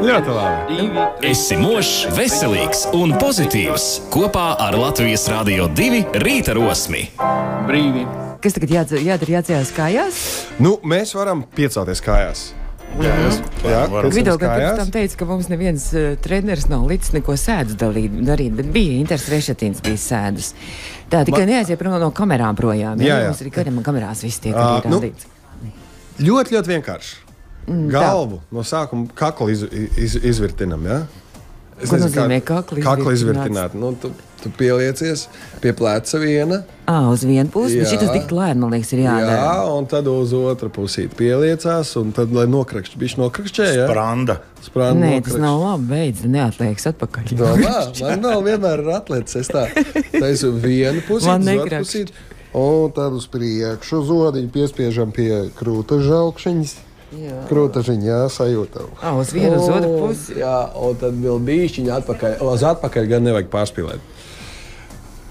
Ļoti labi. Esi mošs, veselīgs un pozitīvs kopā ar Latvijas Rādio 2 Rīta Rosmi. Brīvi. Kas tagad jādara jāceļās kājās? Nu, mēs varam piecelties kājās. Video, kad pirms tam teica, ka mums neviens treneris nav līdz neko sēdus darīt, bet bija Inters Rešetīns bija sēdus. Tā tikai neaiziet no kamerām projām. Jā. Mums arī kamerās viss tiek arī rādīts. Ļoti vienkārši. Galvu no sākuma kakla izvirtinam, jā? Ko nozīmē kakla izvirtināt? Nu, tu pieliecies pie pleca viena. Uz vienu pusi, bet šitas tik lēni, man liekas, ir jādara. Jā, un tad uz otru pusīt pieliecās, un tad, lai nokrakšķē, jā? Spranda. Nē, tas nav labi, beidz, neatliekas atpakaļ. Man vēl vienmēr ir atliecis, es tā taisu vienu pusīt, uz otru pusīt, un tad uz priekšu zodiņu piespiežam pie krūtaža augšņas. Krūtažiņā sajūtam. Uz vienu, uz otru pusi. Jā, un tad vēl bīšķiņa atpakaļ. Uz atpakaļ gan nevajag pārspīlēt.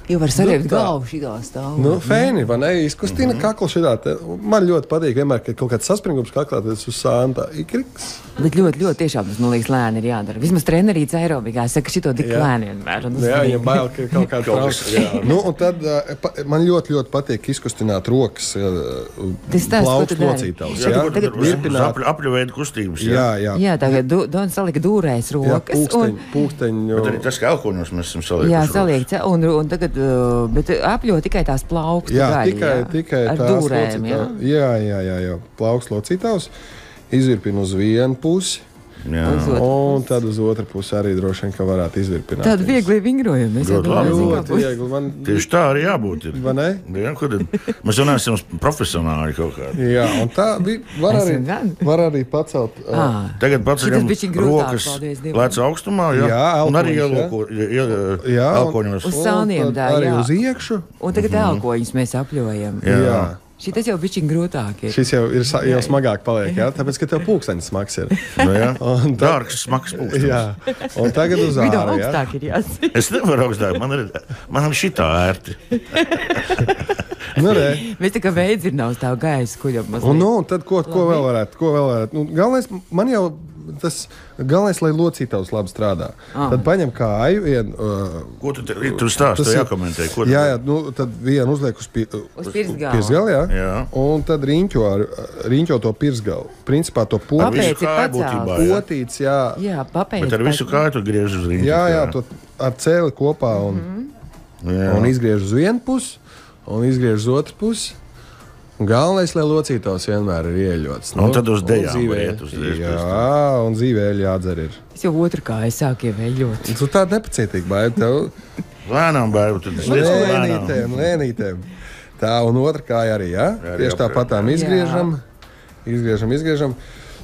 Jo var sariept galvu šitā stāvā. Nu, feini, vai ne? Izkustina kaklu šitā. Man ļoti patīk vienmēr, ka kaut kāds saspringums kaklā, tad uz sāntā ikriks. Bet ļoti tiešām tas, man liekas, lēni ir jādara. Vismaz trenerīts aerobikā saka, šito tik lēni vienmēr. Jā, viņam bail, ka kaut kāds trauks. Nu, un tad man ļoti patīk izkustināt rokas plaukstu locītājus. Apļuveidu kustības. Jā, tagad Dons salika dūrēs rokas. Pūksteņu. Bet arī tas, ka elkoņos mēs esam salikuši. Jā, saliekts. Un tagad, bet apļo tikai tās plaukstu gaļi. Jā, tikai ar tās dūrēm, jā. Plaukstu locītājus. Izvirpina uz vienu pusi, un tad uz otru pusi arī droši vien, ka varētu izvirpināt. Tādu viegli vingrojumi. Ļoti viegli. Tieši tā arī jābūt. Vai ne? Jā, mēs runāsim profesionāli kaut kādā. Jā, un tā var arī pacelt. Tagad paceļam rokas lēc augstumā, un arī elkoņos. Uz salniem, arī uz iekšu. Un tagad elkoņus mēs apļojam. Jā. Šitas jau bišķiņ grūtāk ir. Šis jau smagāk paliek, jā? Tāpēc, ka tev pūksteņas smags ir. Dārgs, smags pūksteņas. Jā, un tagad uz āru, jā? Augstāk ir jāsaka. Es nevaru augstāk, man ir šitā ērti. Mēs tā kā veidzirnā uz tā gaisa kuļam mazliet. Un tad ko vēl varētu? Nu, galvenais, lai locītājs labi strādā. Tad paņem kāju vienu. Ko tu stāsti? Tu jākomentē. Jā, nu, tad vienu uzliek uz pirsgalu, jā. Un tad riņķo to pirsgalu. Principā to potīts, jā. Jā, papēci. Bet ar visu kāju tu griež uz riņķu. Jā, to ar cēli kopā un izgriež uz vienu pusi un izgriež uz otru pusi. Galvenais, lai locītājs vienmēr ir ieļots. Un tad uz dejām var iet uzreiz. Jā, un dzīvēļi jādzer ir. Es jau otru kāju sāku ievēļot. Tu tāda nepacietīgi, baigi tev. Lēnām, baigi. Lēnītēm. Tā, un otra kāja arī, jā? Tieši tāpatām izgriežam.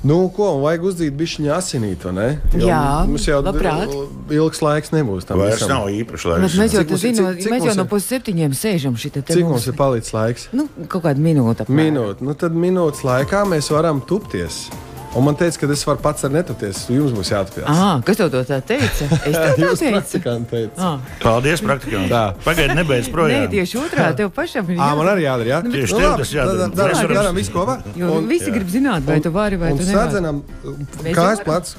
Nu, ko, un vajag uzdzīt bišķiņa asinīt, vai ne? Jā, labprāt. Ilgs laiks nebūs tam visam. Vairs nav īpaši laiks. Mēs jau no 6:30 sēžam šitā te. Cik mums ir palicis laiks? Nu, kaut kāda minūte. Nu, tad minūtes laikā mēs varam tupties. Un man teica, ka es varu pats ar netupties. Jums būs jātupjas. Kas tev to tā teica? Es tev tā teicu. Paldies, praktikanti. Pagaidi, nebeidz projām. Nē, tieši otrā, tev pašam ir jādara. Man arī jādara, jā? Tieši tev tas jādara. Daram visu, ko var. Jo visi grib zināt, vai tu vari, vai tu nevari. Un sadzenam kājas plats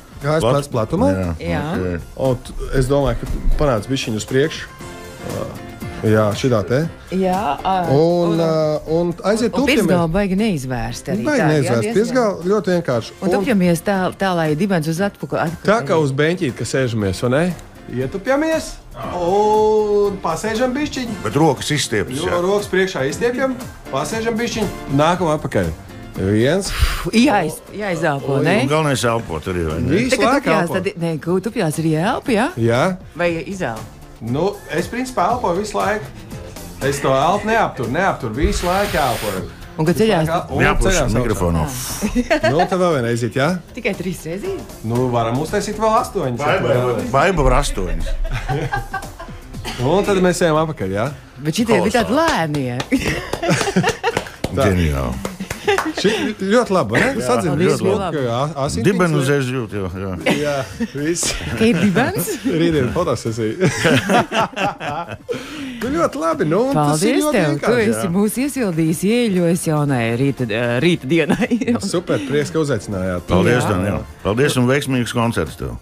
platumā. Jā. Un es domāju, ka panāc bišķiņu uz priekšu. Jā, šitā te. Jā. Un aiziet tupjamies. Un pirsgala baigi neizvērst arī. Baigi neizvērst. Pirsgala ļoti vienkārši. Un tupjamies tā, lai dibens uz atpakaļ. Tā kā uz beņķīt, ka sēžamies, vai ne? Ietupjamies un pasēžam bišķiņu. Bet rokas izstiepjas, jā. Rokas priekšā izstiepjam, pasēžam bišķiņu, nākam atpakaļ. Viens. Jāizelpo, ne? Un galvenais elpot arī, vai ne? Visu laiku elpo. Nē, tupjās ir jāelpa, jā? Jā. Vai izelpa? Nu, es principā elpoju visu laiku. Es to elpu neapturu, visu laiku elpoju. Un kad ceļās? Neapluši mikrofonā. Nu, tad vēl vienreiz, jā? Tikai 3 reizes? Nu, varam uztaisīt vēl 8. Baiba var 8. Un tad mēs ejam apakaļ, jā? Bet šitie bija tādi lēnie. Ģeniāli. Ļoti labi, ne? Sadzina visu lūk, asins. Dibenu uzreiz jūt, jā. Jā, viss. Ka ir dibens? Rītdien fotosesija. Ļoti labi. Nu, paldies tev. Tu esi mūs iesildījis, ieļojis jaunai rīta dienai. Super, prieks, ka uzaicinājāt. Paldies, Daniel. Paldies un veiksmīgs koncerts tev.